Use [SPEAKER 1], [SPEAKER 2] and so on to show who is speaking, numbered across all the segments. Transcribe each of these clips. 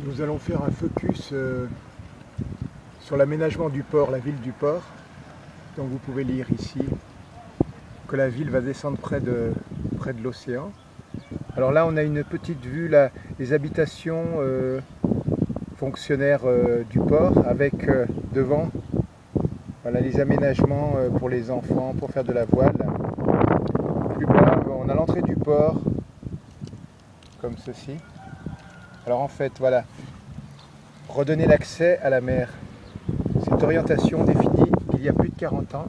[SPEAKER 1] Nous allons faire un focus sur l'aménagement du port, la ville du port. Donc vous pouvez lire ici que la ville va descendre près de l'océan. Alors là on a une petite vue, là, les habitations fonctionnaires du port avec devant voilà, les aménagements pour les enfants, pour faire de la voile. Plus bas on a l'entrée du port comme ceci. Alors en fait, voilà, redonner l'accès à la mer. Cette orientation définie il y a plus de 40 ans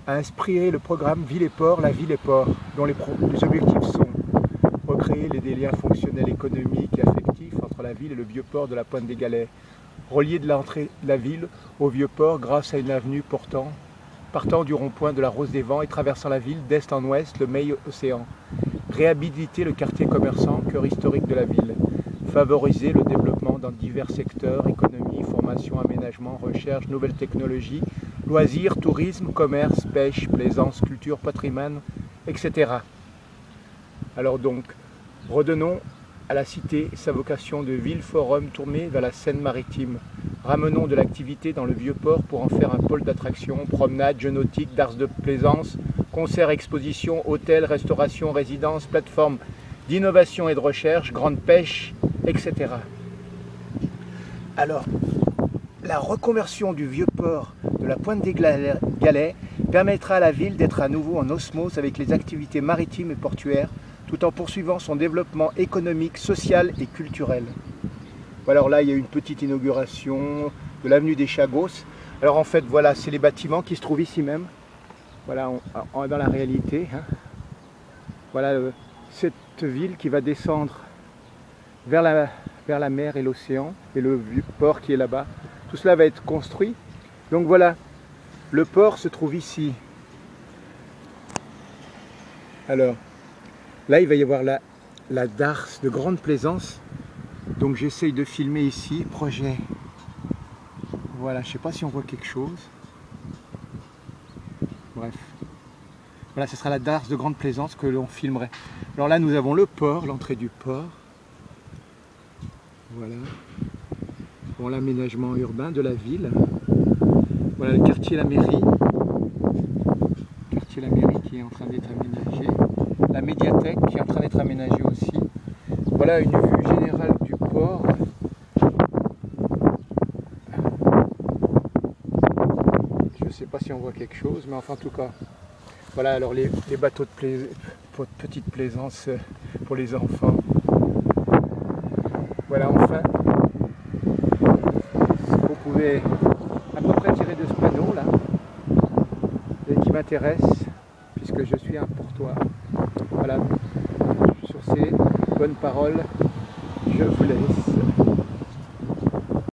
[SPEAKER 1] a inspiré le programme Ville et Port, la ville et port, dont les objectifs sont recréer des liens fonctionnels, économiques et affectifs entre la ville et le vieux port de la Pointe des Galets, relier de l'entrée de la ville au vieux port grâce à une avenue partant du rond-point de la Rose des Vents et traversant la ville d'est en ouest, le Meille Océan, réhabiliter le quartier commerçant, cœur historique de la ville, favoriser le développement dans divers secteurs, économie, formation, aménagement, recherche, nouvelles technologies, loisirs, tourisme, commerce, pêche, plaisance, culture, patrimoine, etc. Alors donc, redonnons à la cité sa vocation de ville-forum tournée vers la Seine-Maritime. Ramenons de l'activité dans le vieux port pour en faire un pôle d'attraction, promenade, jeux nautiques, d'arts de plaisance, concerts, expositions, hôtels, restauration, résidences, plateformes d'innovation et de recherche, grande pêche, etc. Alors, la reconversion du vieux port de la Pointe des Galets permettra à la ville d'être à nouveau en osmose avec les activités maritimes et portuaires, tout en poursuivant son développement économique, social et culturel. Alors là, il y a une petite inauguration de l'avenue des Chagos. Alors en fait, voilà, c'est les bâtiments qui se trouvent ici même. Voilà, dans la réalité. Hein. Voilà cette ville qui va descendre vers la mer et l'océan, et le vieux port qui est là-bas. Tout cela va être construit. Donc voilà, le port se trouve ici. Alors, là, il va y avoir la darse de grande plaisance. Donc j'essaye de filmer ici, projet. Voilà, je ne sais pas si on voit quelque chose. Bref. Voilà, ce sera la darse de grande plaisance que l'on filmerait. Alors là, nous avons le port, l'entrée du port. Voilà. Bon, l'aménagement urbain de la ville. Voilà le quartier La Mairie. Quartier La Mairie qui est en train d'être aménagé. La médiathèque qui est en train d'être aménagée aussi. Voilà une vue générale du port. Je ne sais pas si on voit quelque chose, mais enfin en tout cas. Voilà alors les bateaux de petite plaisance pour les enfants. Voilà enfin. Vous pouvez à peu près tirer de ce panneau là, et qui m'intéresse, puisque je suis un portois. Voilà, sur ces bonnes paroles, je vous laisse.